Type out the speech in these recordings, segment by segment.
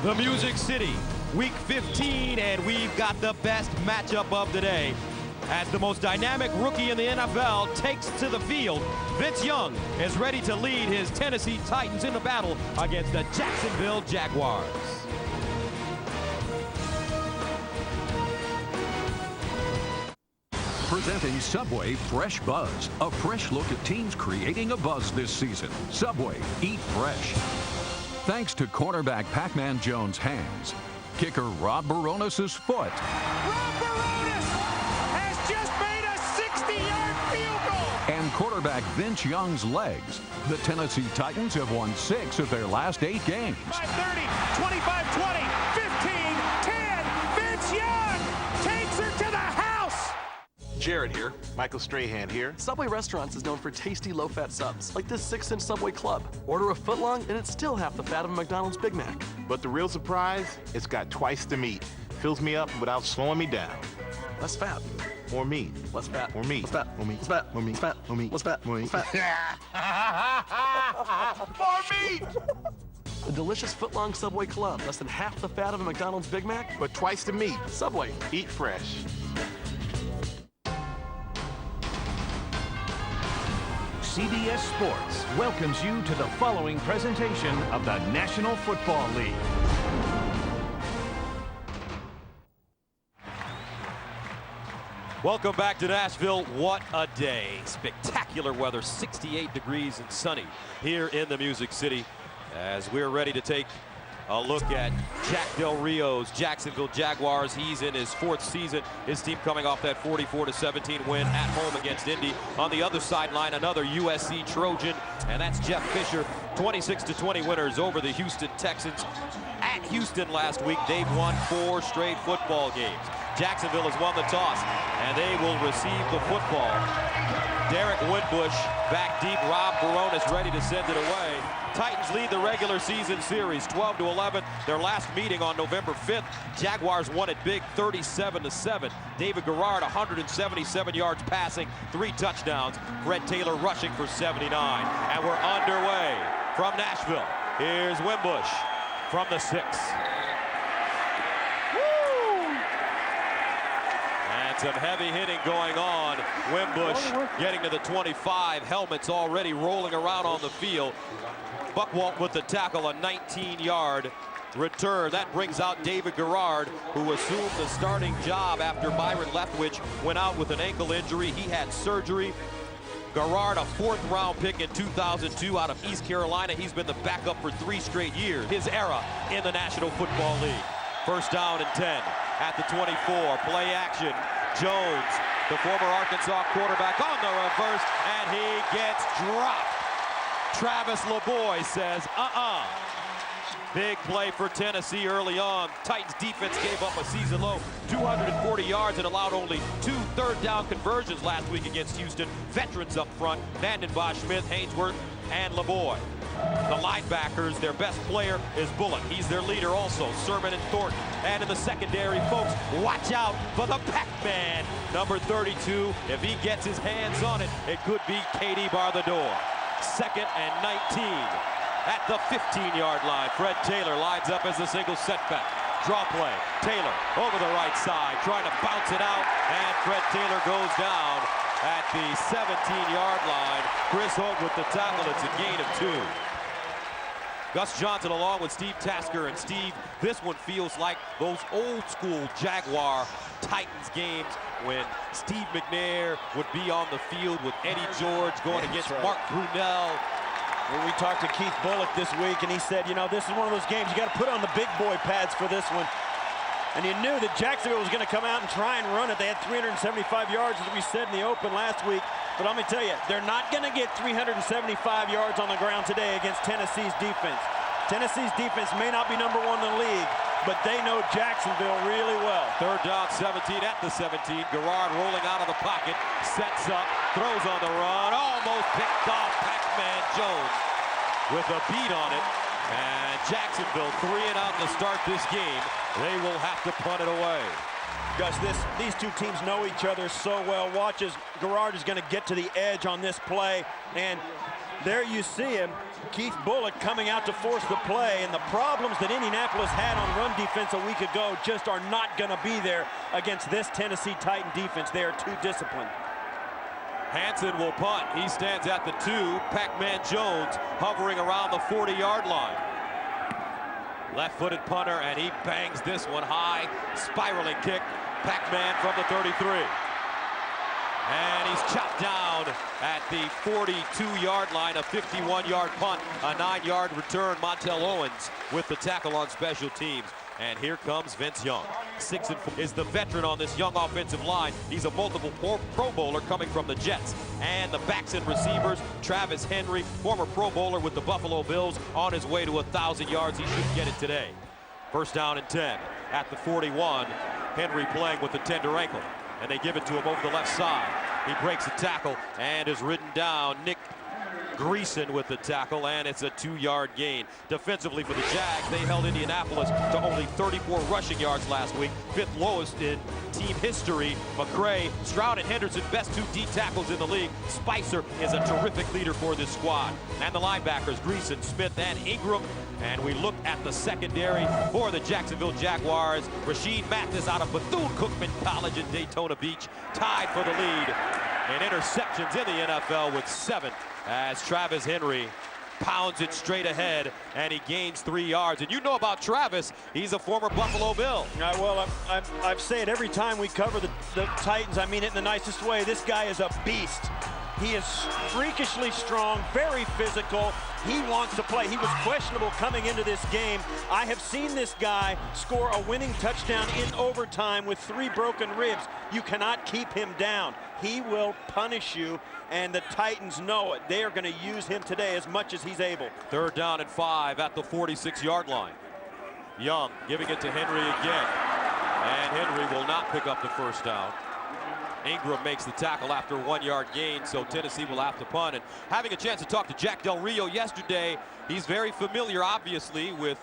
The Music City, week 15, and we've got the best matchup of the day. As the most dynamic rookie in the NFL takes to the field, Vince Young is ready to lead his Tennessee Titans into battle against the Jacksonville Jaguars. Presenting Subway Fresh Buzz, a fresh look at teams creating a buzz this season. Subway, eat fresh. Thanks to cornerback Pac-Man Jones' hands, kicker Rob Baronis' foot, Rob Baronis has just made a 60-yard field goal! and quarterback Vince Young's legs, the Tennessee Titans have won 6 of their last 8 games. 5-30, 25-20, 15-10. Vince Young takes her to the house! Jared here. Michael Strahan here. Subway Restaurants is known for tasty low-fat subs, like this 6-inch Subway Club. Order a footlong, and it's still half the fat of a McDonald's Big Mac. But the real surprise, it's got twice the meat. Fills me up without slowing me down. Less fat. More meat. Less fat. More meat. Less fat. More meat. Less fat. More meat. Less fat. More meat. Less fat. More meat. Less fat. More meat! A delicious footlong Subway Club, less than half the fat of a McDonald's Big Mac. But twice the meat. Subway. Eat fresh. CBS Sports welcomes you to the following presentation of the National Football League. Welcome back to Nashville. What a day. Spectacular weather, 68 degrees and sunny here in the Music City as we're ready to take a look at Jack Del Rio's Jacksonville Jaguars. He's in his 4th season. His team coming off that 44-17 win at home against Indy. On the other sideline, another USC Trojan, and that's Jeff Fisher. 26-20 winners over the Houston Texans at Houston last week. They've won 4 straight football games. Jacksonville has won the toss, and they will receive the football. Derek Winbush back deep. Rob Baronis ready to send it away. Titans lead the regular season series 12-11. Their last meeting on November 5th. Jaguars won it big 37-7. David Garrard 177 yards passing, 3 touchdowns. Fred Taylor rushing for 79. And we're underway from Nashville. Here's Winbush from the 6. Some heavy hitting going on. Winbush getting to the 25. Helmets already rolling around on the field. Buckwalt with the tackle, a 19-yard return. That brings out David Garrard, who assumed the starting job after Byron Leftwich went out with an ankle injury. He had surgery. Garrard, a 4th-round pick in 2002 out of East Carolina. He's been the backup for 3 straight years. His era in the National Football League. First down and 10 at the 24. Play action. Jones, the former Arkansas quarterback, on the reverse, and he gets dropped. Travis LeBoy says, Big play for Tennessee early on. Titans defense gave up a season-low 240 yards and allowed only 2 third-down conversions last week against Houston. Veterans up front, Vanden Bosch Smith, Hainsworth, and LeBoy. The linebackers, their best player is Bullock. He's their leader also, Sermon and Thornton. And in the secondary, folks, watch out for the Pac-Man, number 32. If he gets his hands on it, it could be Katie Barthador. 2nd and 19 at the 15-yard line. Fred Taylor lines up as a single setback. Draw play. Taylor over the right side, trying to bounce it out, and Fred Taylor goes down at the 17-yard line. Chris Holt with the tackle. It's a gain of 2. Gus Johnson along with Steve Tasker. And Steve, this one feels like those old school Jaguar Titans games when Steve McNair would be on the field with Eddie George going against Mark Brunell. When we talked to Keith Bullock this week, and he said, you know, this is one of those games you got to put on the big boy pads for this one. And you knew that Jacksonville was going to come out and try and run it. They had 375 yards, as we said in the open last week. But let me tell you, they're not going to get 375 yards on the ground today against Tennessee's defense. Tennessee's defense may not be #1 in the league, but they know Jacksonville really well. 3rd down, 17 at the 17. Garrard rolling out of the pocket, sets up, throws on the run, almost picked off Pac-Man Jones with a beat on it. And Jacksonville 3 and out to start this game. They will have to punt it away. Gus, these 2 teams know each other so well. Watch as Garrard is going to get to the edge on this play. And there you see him, Keith Bullock coming out to force the play, and the problems that Indianapolis had on run defense a week ago just are not going to be there against this Tennessee Titan defense. They are too disciplined. Hansen will punt. He stands at the 2. Pac-Man Jones hovering around the 40-yard line. Left-footed punter, and he bangs this one high. Spiraling kick. Pac-Man from the 33. And he's chopped down at the 42-yard line, a 51-yard punt, a 9-yard return. Montel Owens with the tackle on special teams. And here comes Vince Young. 6-4 is the veteran on this young offensive line. He's a multiple Pro Bowler coming from the Jets. And the backs and receivers, Travis Henry, former Pro Bowler with the Buffalo Bills, on his way to 1,000 yards. He should get it today. First down and 10 at the 41. Henry playing with the tender ankle. And they give it to him over the left side. He breaks the tackle and is ridden down. Nick Greason with the tackle, and it's a 2-yard gain. Defensively for the Jags, they held Indianapolis to only 34 rushing yards last week, 5th lowest in team history. McCray, Stroud, and Henderson, best 2 D tackles in the league. Spicer is a terrific leader for this squad. And the linebackers, Greason, Smith, and Ingram. And we look at the secondary for the Jacksonville Jaguars. Rasheed Mathis out of Bethune-Cookman College in Daytona Beach, tied for the lead in interceptions in the NFL with 7, as Travis Henry pounds it straight ahead, and he gains 3 yards. And you know about Travis, he's a former Buffalo Bill. Well, I've said every time we cover the Titans, I mean it in the nicest way, this guy is a beast. He is freakishly strong, very physical. He wants to play. He was questionable coming into this game. I have seen this guy score a winning touchdown in overtime with 3 broken ribs. You cannot keep him down. He will punish you, and the Titans know it. They are going to use him today as much as he's able. Third down and 5 at the 46-yard line. Young giving it to Henry again. And Henry will not pick up the first down. Ingram makes the tackle after a 1-yard gain, so Tennessee will have to punt. And having a chance to talk to Jack Del Rio yesterday, he's very familiar, obviously, with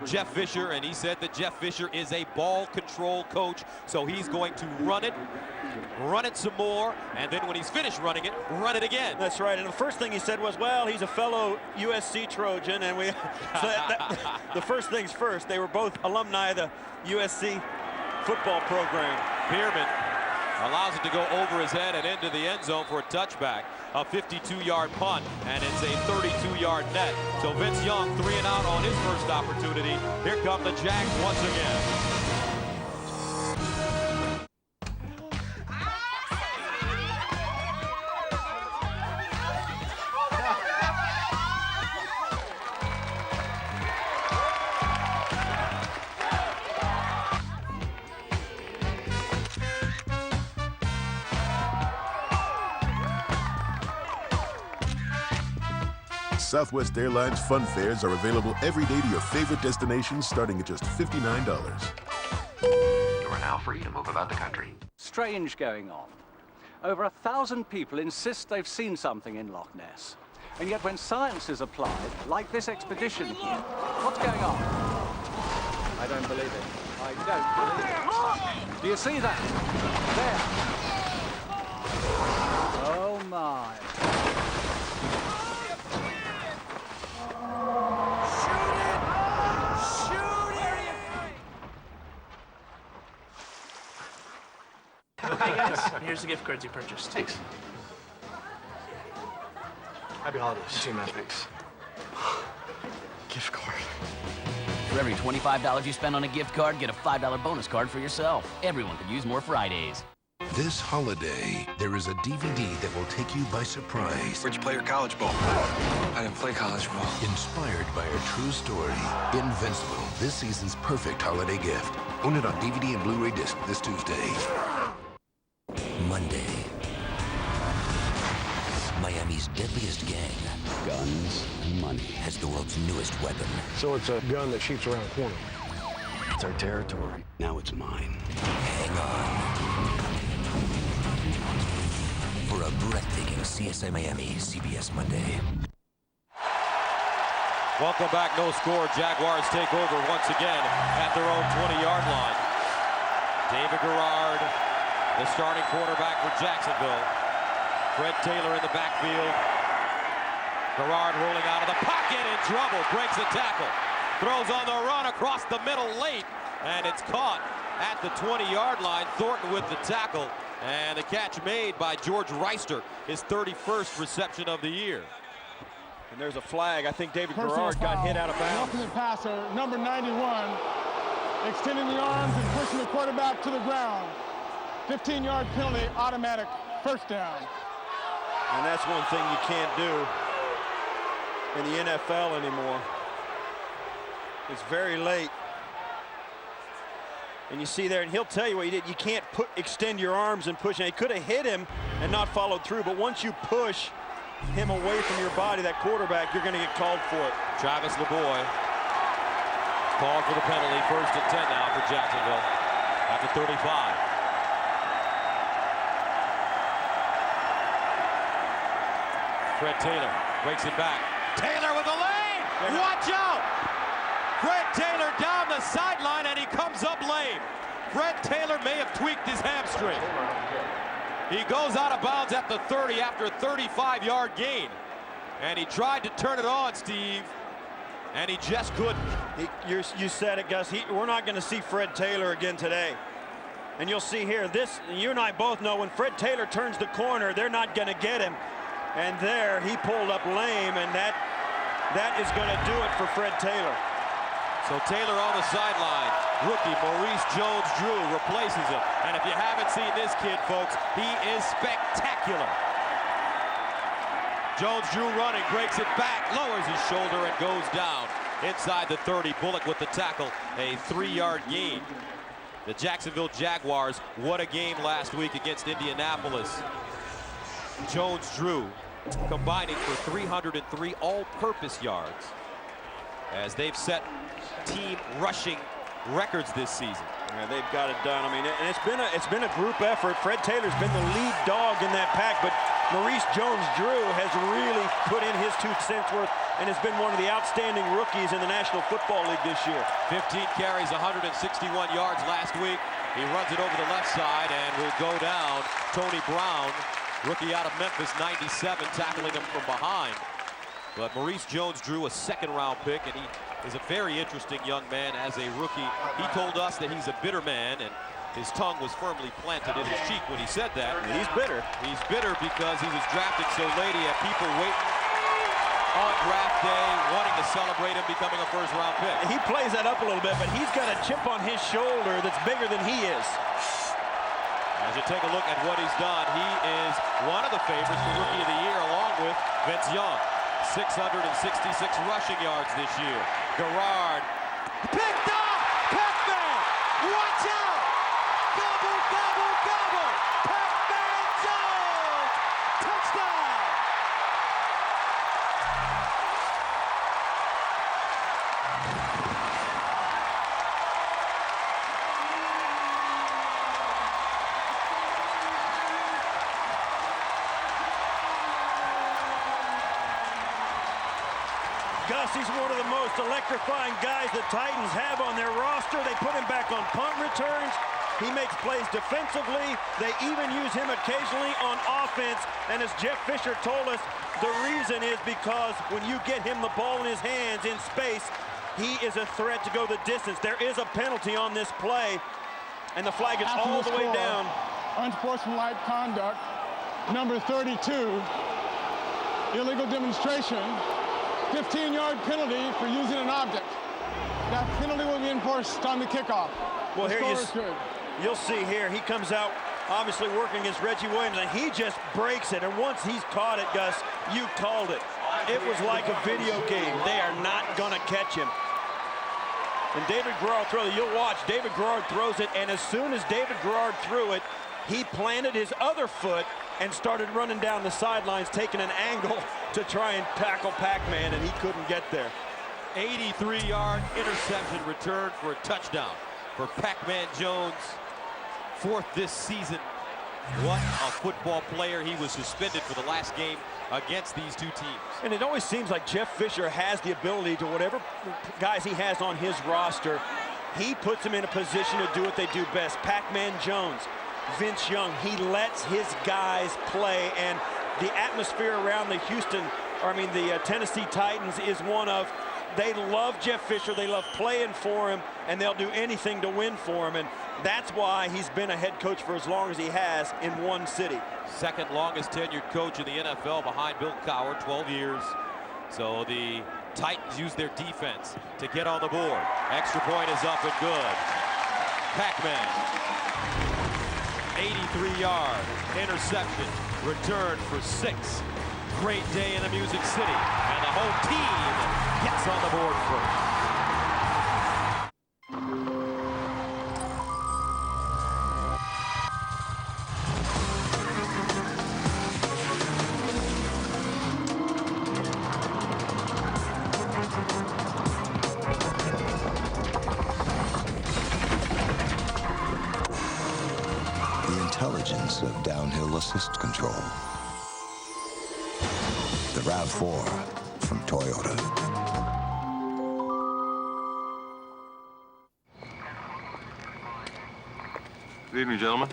Jeff Fisher, and he said that Jeff Fisher is a ball control coach, so he's going to run it some more, and then when he's finished running it, run it again. That's right, and the first thing he said was, well, he's a fellow USC Trojan, and we, so the first things first, they were both alumni of the USC football program. Pearman allows it to go over his head and into the end zone for a touchback. A 52-yard punt, and it's a 32-yard net. So Vince Young 3 and out on his first opportunity. Here come the Jags once again. Southwest Airlines fun fares are available every day to your favorite destinations starting at just $59. You are now free to move about the country. Strange going on. Over 1,000 people insist they've seen something in Loch Ness. And yet when science is applied, like this expedition here, what's going on? I don't believe it. I don't believe it. Do you see that? There. Oh my. Okay, guys, here's the gift cards you purchased. Thanks. Happy holidays. Too much. Thanks. Gift card. For every $25 you spend on a gift card, get a $5 bonus card for yourself. Everyone could use more Fridays. This holiday, there is a DVD that will take you by surprise. Where'd you play your college ball? I didn't play college ball. Inspired by a true story. Invincible, this season's perfect holiday gift. Own it on DVD and Blu-ray disc this Tuesday. Monday. Miami's deadliest gang, guns and money, has the world's newest weapon. So it's a gun that shoots around a corner. It's our territory. Now it's mine. Hang on. For a breathtaking CSI Miami, CBS Monday. Welcome back, no score. Jaguars take over once again at their own 20-yard line. David Garrard, the starting quarterback for Jacksonville. Fred Taylor in the backfield. Garrard rolling out of the pocket in trouble, breaks the tackle. Throws on the run across the middle late, and it's caught at the 20-yard line. Thornton with the tackle, and the catch made by George Reister, his 31st reception of the year. And there's a flag. I think David Garrard got hit out of bounds. Roughing the passer, number 91, extending the arms and pushing the quarterback to the ground. 15-yard penalty, automatic first down. And that's one thing you can't do in the NFL anymore. It's very late. And you see there, and he'll tell you what he did. You can't extend your arms and push. And he could have hit him and not followed through, but once you push him away from your body, that quarterback, you're going to get called for it. Travis LeBoy called for the penalty. 1st and 10 now for Jacksonville at the 35. Fred Taylor breaks it back. Taylor with a lane. Watch out! Fred Taylor down the sideline, and he comes up lame. Fred Taylor may have tweaked his hamstring. He goes out of bounds at the 30 after a 35-yard gain. And he tried to turn it on, Steve, and he just couldn't. You said it, Gus. We're not going to see Fred Taylor again today. And you'll see here, you and I both know when Fred Taylor turns the corner, they're not going to get him. And there, he pulled up lame, and that is going to do it for Fred Taylor. So Taylor on the sideline. Rookie Maurice Jones-Drew replaces him. And if you haven't seen this kid, folks, he is spectacular. Jones-Drew running, breaks it back, lowers his shoulder, and goes down inside the 30. Bullock with the tackle, a 3-yard gain. The Jacksonville Jaguars, what a game last week against Indianapolis. Jones-Drew combining for 303 all-purpose yards as they've set team rushing records this season. Yeah, they've got it done. I mean, and it's been a group effort. Fred Taylor's been the lead dog in that pack, but Maurice Jones-Drew has really put in his 2 cents worth and has been one of the outstanding rookies in the National Football League this year. 15 carries, 161 yards last week. He runs it over the left side and will go down. Tony Brown, rookie out of Memphis, 97, tackling him from behind. But Maurice Jones-Drew, a 2nd-round pick, and he is a very interesting young man as a rookie. He told us that he's a bitter man, and his tongue was firmly planted in his cheek when he said that. He's bitter. He's bitter because he was drafted so late. He had people waiting on draft day, wanting to celebrate him becoming a 1st-round pick. He plays that up a little bit, but he's got a chip on his shoulder that's bigger than he is. As you take a look at what he's done, he is one of the favorites for Rookie of the Year, along with Vince Young. 666 rushing yards this year. Garrard picked up. Pac-Man, watch out! Gobble, gobble, gobble! Pac-Man Jones, touchdown! Gus, he's one of the most electrifying guys the Titans have on their roster. They put him back on punt returns. He makes plays defensively. They even use him occasionally on offense. And as Jeff Fisher told us, the reason is because when you get him the ball in his hands in space, he is a threat to go the distance. There is a penalty on this play, and the flag is all the way down. Unsportsmanlike conduct, number 32, illegal demonstration. 15-yard penalty for using an object. That penalty will be enforced on the kickoff. Well, here you'll see here, he comes out obviously working against Reggie Williams, and he just breaks it. And once he's caught it, Gus, you called it. It was like a video game. They are not going to catch him. And David Garrard throws it. You'll watch. David Garrard throws it, and as soon as David Garrard threw it, he planted his other foot and started running down the sidelines, taking an angle to try and tackle Pac-Man, and he couldn't get there. 83-yard interception return for a touchdown for Pac-Man Jones. 4th this season. What a football player. He was suspended for the last game against these 2 teams. And it always seems like Jeff Fisher has the ability to, whatever guys he has on his roster, he puts them in a position to do what they do best. Pac-Man Jones, Vince Young, he lets his guys play, and the atmosphere around the Houston the Tennessee Titans is one of, they love Jeff Fisher, they love playing for him, and they'll do anything to win for him, and that's why he's been a head coach for as long as he has in one city. Second longest tenured coach in the NFL behind Bill Cowher, 12 years. So the Titans use their defense to get on the board. Extra point is up and good. Pac-Man, 83-yard interception, return for 6. Great day in the Music City, and the home team gets on the board first. Intelligence of downhill assist control. The RAV4 from Toyota. Good evening, gentlemen.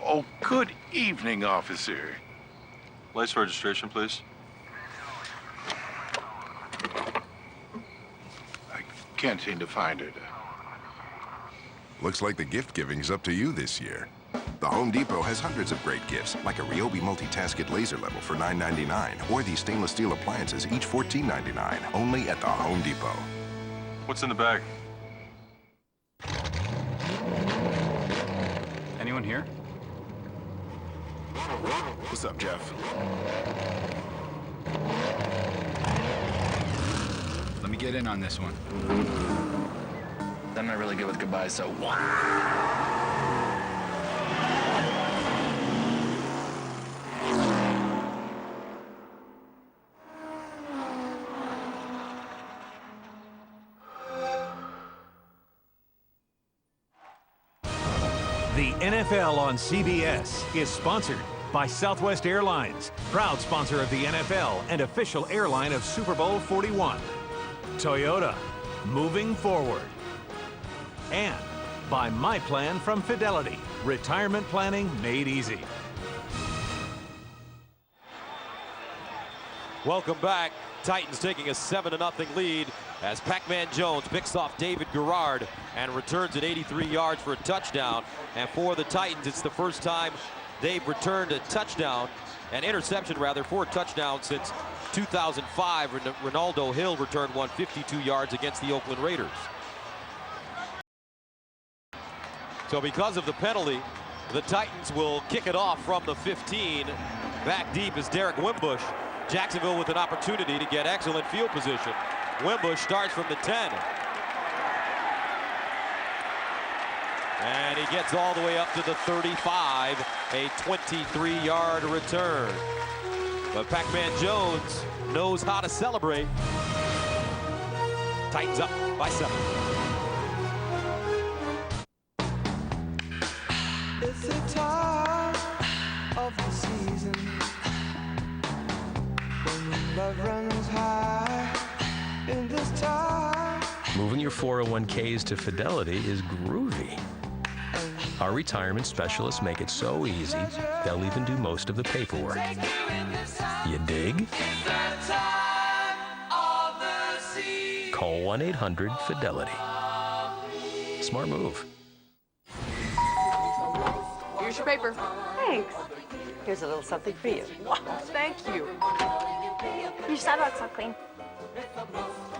Oh, good evening, officer. License registration, please. I can't seem to find it. Looks like the gift giving's up to you this year. The Home Depot has hundreds of great gifts, like a Ryobi multi-tasket laser level for $9.99, or these stainless steel appliances, each $14.99, only at the Home Depot. What's in the bag? Anyone here? What's up, Jeff? Let me get in on this one. I'm not really good with goodbyes, so... The NFL on CBS is sponsored by Southwest Airlines, proud sponsor of the NFL and official airline of Super Bowl 41. Toyota, moving forward. And by My Plan from Fidelity, retirement planning made easy. Welcome back. Titans taking a 7-0 lead as Pac-Man Jones picks off David Garrard and returns at 83 yards for a touchdown. And for the Titans, it's the first time they've returned a touchdown, an interception rather, for a touchdown since 2005. Ronaldo Hill returned one 52 yards against the Oakland Raiders. So because of the penalty, the Titans will kick it off from the 15. Back deep is Derek Wimbush. Jacksonville with an opportunity to get excellent field position. Wimbush starts from the 10. And he gets all the way up to the 35, a 23-yard return. But Pac-Man Jones knows how to celebrate. Titans up by 7. It's the time of the season when love runs high in this time. Moving your 401ks to Fidelity is groovy. Our retirement specialists make it so easy, they'll even do most of the paperwork. You dig? Call 1-800-FIDELITY. Smart move. Here's your paper. Thanks. Here's a little something for you. Wow, thank you. Your sidewalk's all clean.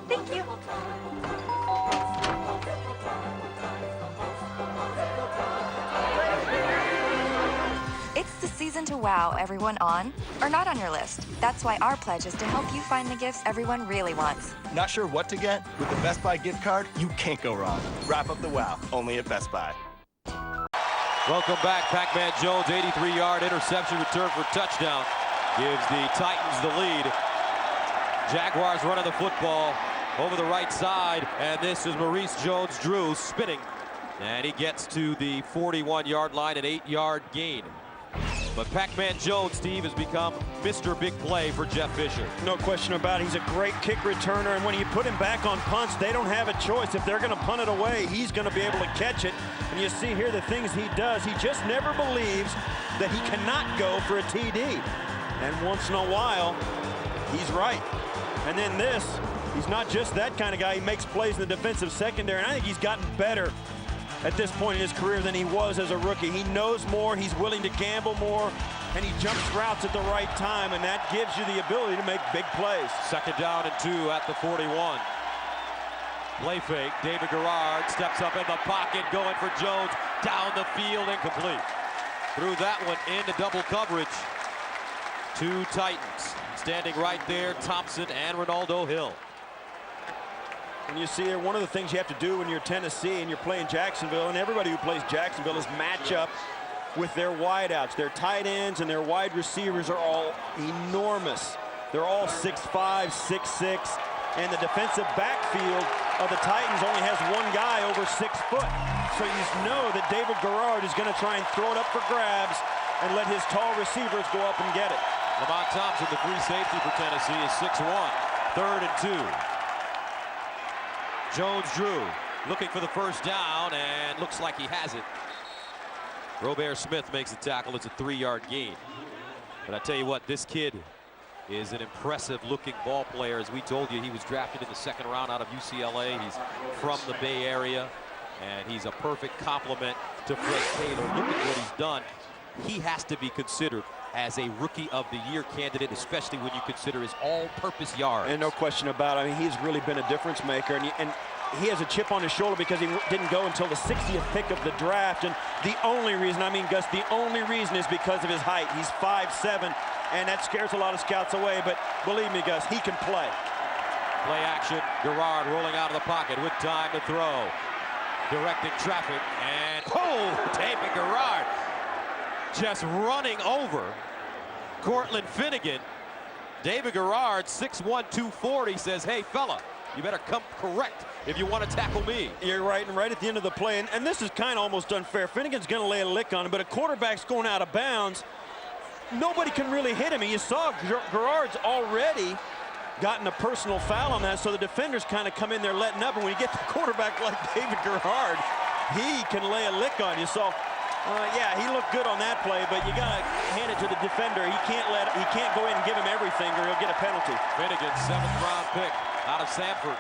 Thank you. It's the season to wow everyone on or not on your list. That's why our pledge is to help you find the gifts everyone really wants. Not sure what to get? With the Best Buy gift card, you can't go wrong. Wrap up the wow, only at Best Buy. Welcome back. Pac-Man Jones, 83-yard interception return for touchdown. Gives the Titans the lead. Jaguars running the football over the right side, and this is Maurice Jones-Drew spinning. And he gets to the 41-yard line, an 8-yard gain. But Pac-Man Jones, Steve, has become Mr. Big Play for Jeff Fisher. No question about it. He's a great kick returner, and when you put him back on punts, they don't have a choice. If they're going to punt it away, he's going to be able to catch it. And you see here the things he does. He just never believes that he cannot go for a TD. And once in a while, He's right. And then this, he's not just that kind of guy. He makes plays in the defensive secondary, and I think he's gotten better at this point in his career than he was as a rookie. He knows more, he's willing to gamble more, and he jumps routes at the right time, and that gives you the ability to make big plays. 2nd down and 2 at the 41. Play fake, David Garrard steps up in the pocket, going for Jones, down the field, incomplete. Threw that one into double coverage. 2 Titans standing right there, Thompson and Ronaldo Hill. And you see here, one of the things you have to do when you're Tennessee and you're playing Jacksonville, and everybody who plays Jacksonville, is match up with their wideouts. Their tight ends and their wide receivers are all enormous. They're all 6'5", 6'6", and the defensive backfield of the Titans only has one guy over 6 foot. So you know that David Garrard is going to try and throw it up for grabs and let his tall receivers go up and get it. Lamont Thompson, the free safety for Tennessee, is 6'1", 3rd and 2. Jones-Drew looking for the first down, and looks like he has it. Robert Smith makes the tackle. It's a 3-yard gain. But I tell you what, this kid is an impressive-looking ball player. As we told you, he was drafted in the 2nd round out of UCLA. He's from the Bay Area, and he's a perfect complement to Fred Taylor. Look at what he's done. He has to be considered as a Rookie of the Year candidate, especially when you consider his all-purpose yards. And no question about it. I mean, he's really been a difference maker, and he has a chip on his shoulder because he didn't go until the 60th pick of the draft. And the only reason, I mean, Gus, the only reason is because of his height. He's 5'7", and that scares a lot of scouts away. But believe me, Gus, he can play. Play action. Garrard rolling out of the pocket with time to throw. Directing traffic, and David Garrard just running over Cortland Finnegan. David Garrard, 6'1", 240, says, hey, fella, you better come correct if you want to tackle me. You're right, and right at the end of the play, and this is kind of almost unfair. Finnegan's going to lay a lick on him, but a quarterback's going out of bounds. Nobody can really hit him. You saw Garrard's already gotten a personal foul on that, so the defenders kind of come in there letting up, and when you get the quarterback like David Garrard, he can lay a lick on you. So, yeah, he looked good on that play, but you got to hand it to the defender. He can't go in and give him everything, or he'll get a penalty. Finnegan, 7th round pick out of Sanford.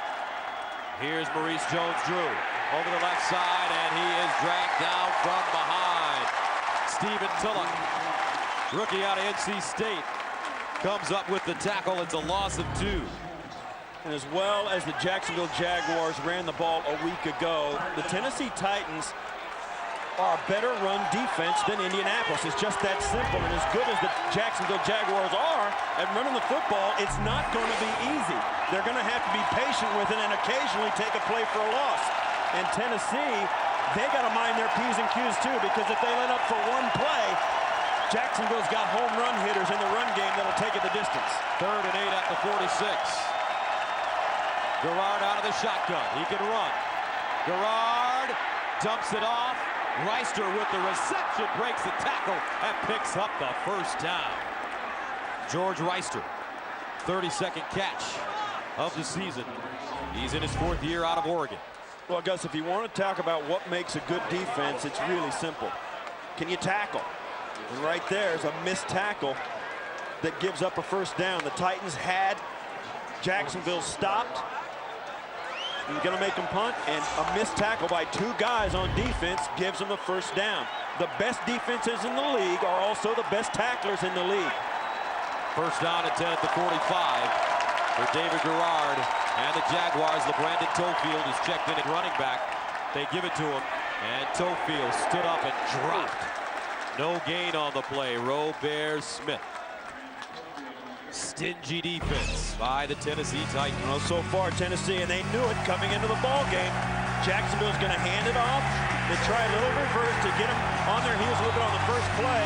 Here's Maurice Jones-Drew over the left side, and he is dragged down from behind. Stephen Tulloch, rookie out of NC State, comes up with the tackle. It's a loss of 2. And as well as the Jacksonville Jaguars ran the ball a week ago, the Tennessee Titans are a better run defense than Indianapolis. It's just that simple. And as good as the Jacksonville Jaguars are at running the football, it's not going to be easy. They're going to have to be patient with it and occasionally take a play for a loss. And Tennessee, they got to mind their P's and Q's too, because if they let up for one play, Jacksonville's got home run hitters in the run game that'll take it the distance. 3rd and 8 at the 46. Garrard out of the shotgun. He can run. Garrard dumps it off. Reister with the reception, breaks the tackle, and picks up the first down. George Reister, 32nd catch of the season. He's in his 4th year out of Oregon. Well, Gus, if you want to talk about what makes a good defense, it's really simple. Can you tackle? And right there is a missed tackle that gives up a first down. The Titans had Jacksonville stopped. He's going to make them punt, and a missed tackle by 2 guys on defense gives them the first down. The best defenses in the league are also the best tacklers in the league. First down and 10 at the 45 for David Garrard and the Jaguars. LeBrandon Tofield is checked in at running back. They give it to him, and Tofield stood up and dropped. No gain on the play. Robert Smith. Stingy defense by the Tennessee Titans. Well, so far Tennessee, and they knew it coming into the ball game. Jacksonville's going to hand it off. They try a little reverse to get them on their heels a little bit on the first play.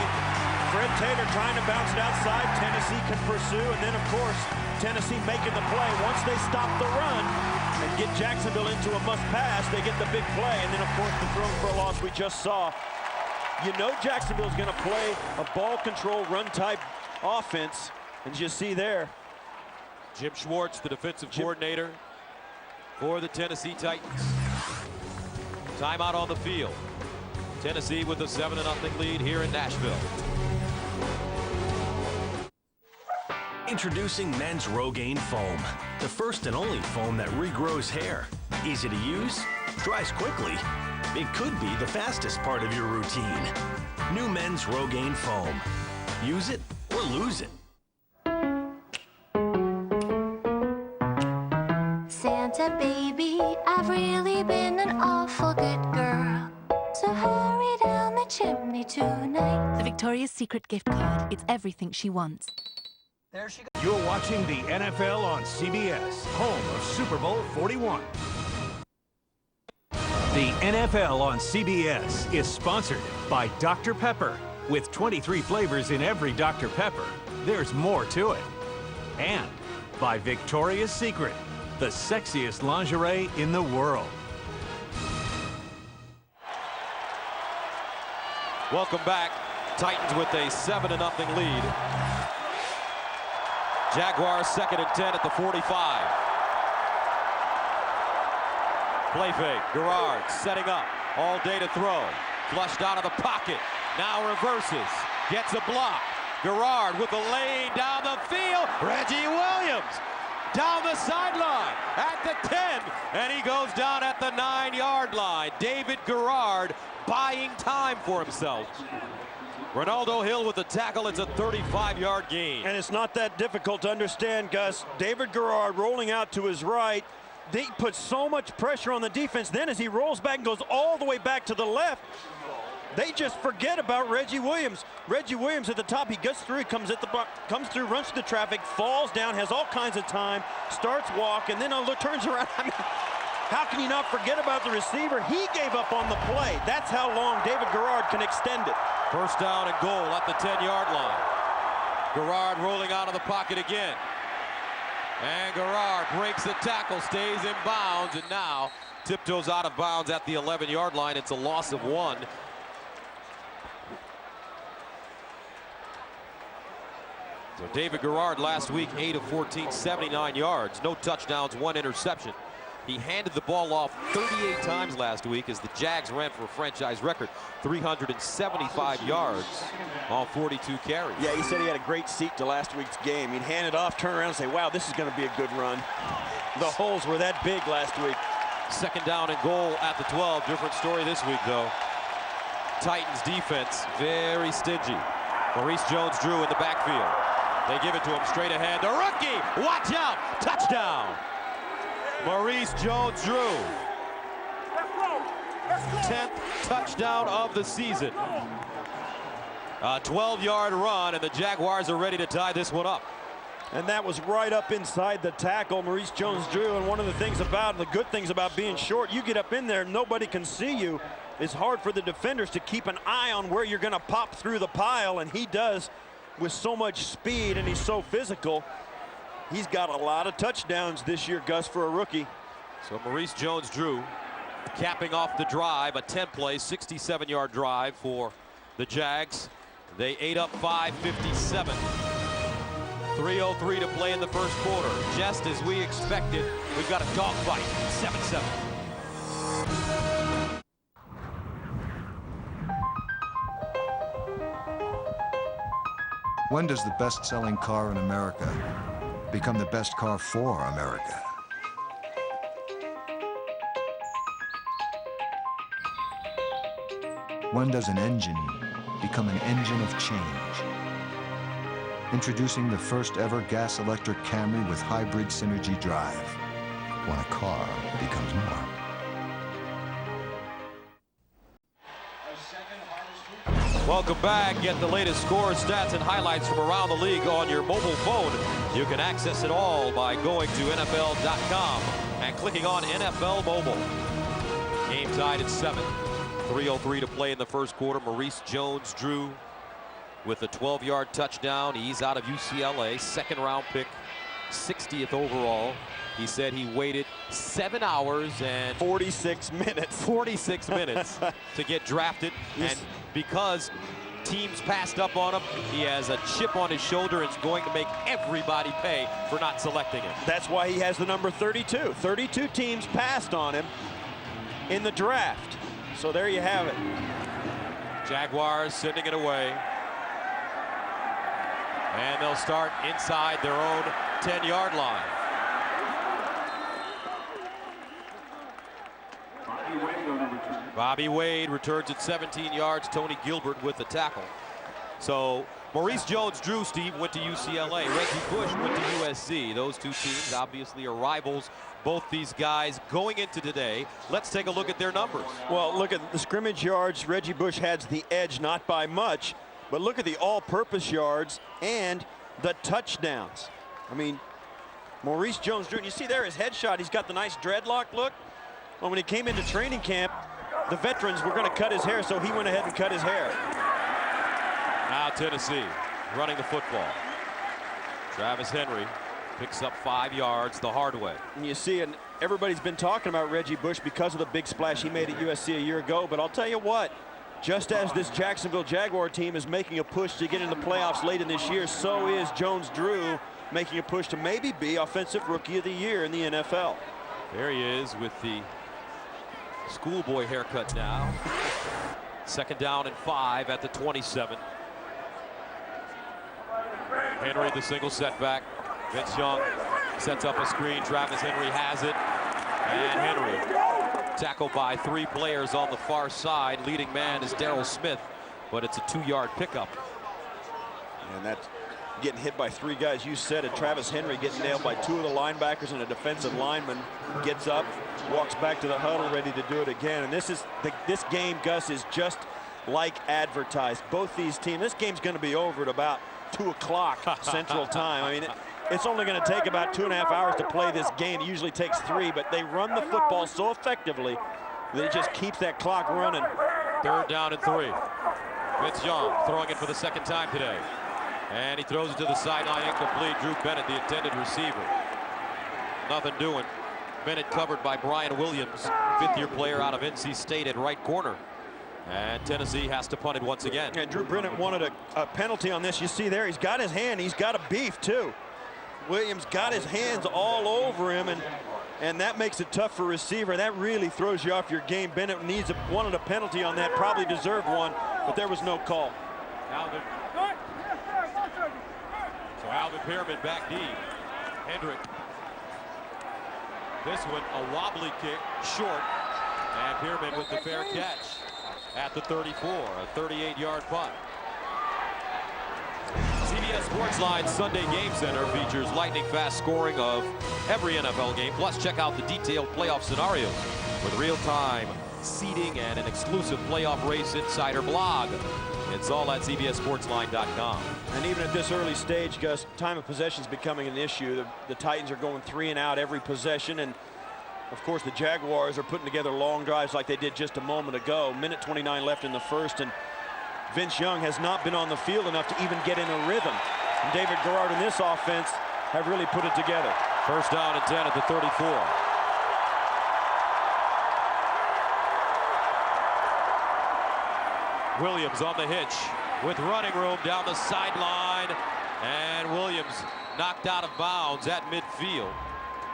Fred Taylor trying to bounce it outside. Tennessee can pursue, and then of course Tennessee making the play. Once they stop the run and get Jacksonville into a must pass, they get the big play, and then of course the throw for a loss we just saw. You know Jacksonville's going to play a ball control run type offense. And you see there, Jim Schwartz, the defensive coordinator for the Tennessee Titans. Timeout on the field. Tennessee with a 7-0 lead here in Nashville. Introducing men's Rogaine Foam, the first and only foam that regrows hair. Easy to use, dries quickly. It could be the fastest part of your routine. New men's Rogaine Foam. Use it or lose it. Santa baby, I've really been an awful good girl. So hurry down the chimney tonight. The Victoria's Secret gift card. It's everything she wants. There she goes. You're watching the NFL on CBS, home of Super Bowl 41. The NFL on CBS is sponsored by Dr. Pepper. With 23 flavors in every Dr. Pepper, there's more to it. And by Victoria's Secret, the sexiest lingerie in the world. Welcome back. Titans with a 7-0 lead. Jaguars 2nd and 10 at the 45. Play fake. Garrard setting up. All day to throw. Flushed out of the pocket. Now reverses. Gets a block. Garrard with the lane down the field. Reggie Williams down the sideline at the 10. And he goes down at the 9-yard line. David Garrard buying time for himself. Ronaldo Hill with the tackle. It's a 35-yard gain. And it's not that difficult to understand, Gus. David Garrard rolling out to his right. They put so much pressure on the defense. Then as he rolls back and goes all the way back to the left, they just forget about Reggie Williams. Reggie Williams at the top. He gets through. He comes through, runs through the traffic, falls down, has all kinds of time, starts walk, and then turns around. I mean, how can you not forget about the receiver? He gave up on the play. That's how long David Garrard can extend it. First down and goal at the 10-yard line. Garrard rolling out of the pocket again. And Garrard breaks the tackle, stays in bounds, and now tiptoes out of bounds at the 11-yard line. It's a loss of 1. So David Garrard last week, 8 of 14, 79 yards, no touchdowns, 1 interception. He handed the ball off 38 times last week as the Jags ran for a franchise record 375 yards on 42 carries. Yeah, he said he had a great seat to last week's game. He'd hand it off, turn around and say, wow, this is going to be a good run. The holes were that big last week. Second down and goal at the 12. Different story this week, though. Titans defense, very stingy. Maurice Jones-Drew in the backfield. They give it to him straight ahead. The rookie, watch out, touchdown. Maurice Jones-Drew, 10th touchdown of the season. A 12-yard run, and the Jaguars are ready to tie this one up. And that was right up inside the tackle, Maurice Jones-Drew. And one of the good things about being short, you get up in there, nobody can see you. It's hard for the defenders to keep an eye on where you're going to pop through the pile, and he does with so much speed, and he's so physical. He's got a lot of touchdowns this year, Gus, for a rookie. So Maurice Jones-Drew capping off the drive, a 10-play, 67-yard drive for the Jags. They ate up 5:57. 3:03 to play in the first quarter. Just as we expected, we've got a dogfight, 7-7. When does the best-selling car in America become the best car for America? When does an engine become an engine of change? Introducing the first ever gas-electric Camry with hybrid synergy drive. When a car becomes more. Welcome back. Get the latest scores, stats, and highlights from around the league on your mobile phone. You can access it all by going to NFL.com and clicking on NFL Mobile. Game tied at 7. 3:03 to play in the first quarter. Maurice Jones-Drew with a 12-yard touchdown. He's out of UCLA, second-round pick, 60th overall. He said he waited 7 hours and 46 minutes. 46 minutes to get drafted. And because teams passed up on him, he has a chip on his shoulder and is going to make everybody pay for not selecting him. That's why he has the number 32. 32 teams passed on him in the draft. So there you have it. Jaguars sending it away. And they'll start inside their own 10-yard line. Bobby Wade returns at 17 yards. Tony Gilbert with the tackle. So Maurice Jones-Drew, Steve, went to UCLA. Reggie Bush went to USC. Those two teams obviously are rivals. Both these guys going into today. Let's take a look at their numbers. Well, look at the scrimmage yards. Reggie Bush has the edge, not by much. But look at the all-purpose yards and the touchdowns. I mean, Maurice Jones-Drew, you see there his headshot. He's got the nice dreadlock look. Well, when he came into training camp, the veterans were going to cut his hair, so he went ahead and cut his hair. Now Tennessee running the football. Travis Henry picks up 5 yards the hard way. And you see, and everybody's been talking about Reggie Bush because of the big splash he made at USC a year ago. But I'll tell you what, just as this Jacksonville Jaguar team is making a push to get in the playoffs late in this year, so is Jones-Drew making a push to maybe be Offensive Rookie of the Year in the NFL. There he is with the schoolboy haircut now. 2nd down and 5 at the 27. Henry, the single setback. Vince Young sets up a screen. Travis Henry has it. And Henry tackled by 3 players on the far side. Leading man is Darryl Smith, but it's a 2-yard pickup. And that's getting hit by 3 guys. You said it. Travis Henry getting nailed by 2 of the linebackers, and a defensive lineman gets up, walks back to the huddle, ready to do it again. And this game, Gus, is just like advertised. Both these teams, this game's going to be over at about 2 o'clock Central Time. I mean, it's only going to take about 2.5 hours to play this game. It usually takes 3, but they run the football so effectively that it just keeps that clock running. 3rd down and 3. Vince Young throwing it for the 2nd time today. And he throws it to the sideline, incomplete. Drew Bennett, the intended receiver. Nothing doing. Bennett covered by Brian Williams, 5th-year player out of NC State at right corner. And Tennessee has to punt it once again. And Drew Bennett wanted a penalty on this. You see there, he's got his hand. He's got a beef, too. Williams got his hands all over him, and that makes it tough for receiver. That really throws you off your game. Bennett wanted a penalty on that, probably deserved one, but there was no call. So Alvin Pearman back deep. Hendrick. This one a wobbly kick, short. And Pearman with the fair catch at the 34, a 38-yard punt. CBS Sportsline Sunday Game Center features lightning-fast scoring of every NFL game. Plus, check out the detailed playoff scenarios with real-time seeding and an exclusive playoff race insider blog. It's all at CBSSportsline.com. And even at this early stage, Gus, time of possession is becoming an issue. The Titans are going 3 and out every possession, and of course the Jaguars are putting together long drives like they did just a moment ago. Minute 29 left in the first, and Vince Young has not been on the field enough to even get in a rhythm. And David Garrard and this offense have really put it together. 1st down and 10 at the 34. Williams on the hitch with running room down the sideline, and Williams knocked out of bounds at midfield.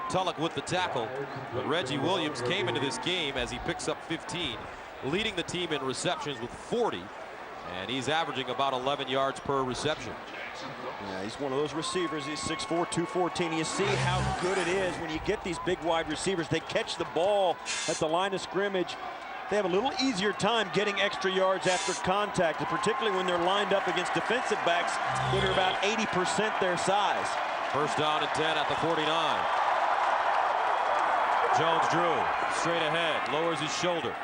Tulloch with the tackle, but Reggie Williams came into this game as he picks up 15, leading the team in receptions with 40, and he's averaging about 11 yards per reception. Yeah, he's one of those receivers. He's 6'4", 214. You see how good it is when you get these big wide receivers. They catch the ball at the line of scrimmage. They have a little easier time getting extra yards after contact, and particularly when they're lined up against defensive backs that are about 80% their size. 1st down and 10 at the 49. Jones-Drew straight ahead, lowers his shoulder.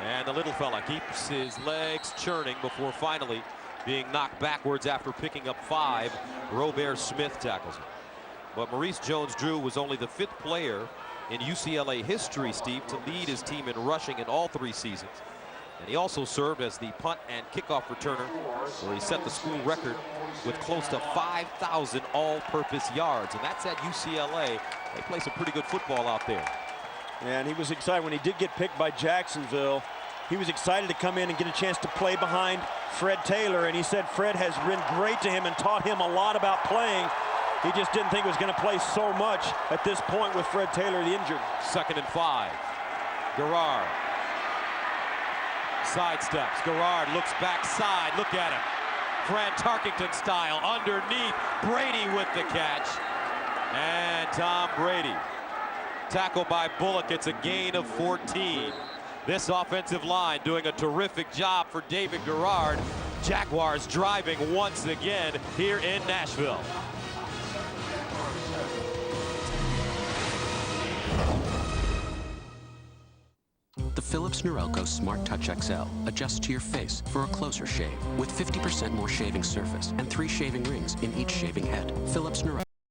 And the little fella keeps his legs churning before finally being knocked backwards after picking up 5. Robert Smith tackles him. But Maurice Jones-Drew was only the 5th player in UCLA history, Steve, to lead his team in rushing in all 3 seasons. And he also served as the punt and kickoff returner, where he set the school record with close to 5,000 all-purpose yards. And that's at UCLA. They play some pretty good football out there. And he was excited when he did get picked by Jacksonville. He was excited to come in and get a chance to play behind Fred Taylor. And he said Fred has been great to him and taught him a lot about playing. He just didn't think he was going to play so much at this point with Fred Taylor injured. 2nd and 5. Garrard sidesteps. Garrard looks backside. Look at him. Fran Tarkington style, underneath. Brady with the catch. And Tom Brady. Tackled by Bullock, it's a gain of 14. This offensive line doing a terrific job for David Garrard. Jaguars driving once again here in Nashville. The Philips Norelco Smart Touch XL adjusts to your face for a closer shave with 50% more shaving surface and 3 shaving rings in each shaving head. Philips Norelco.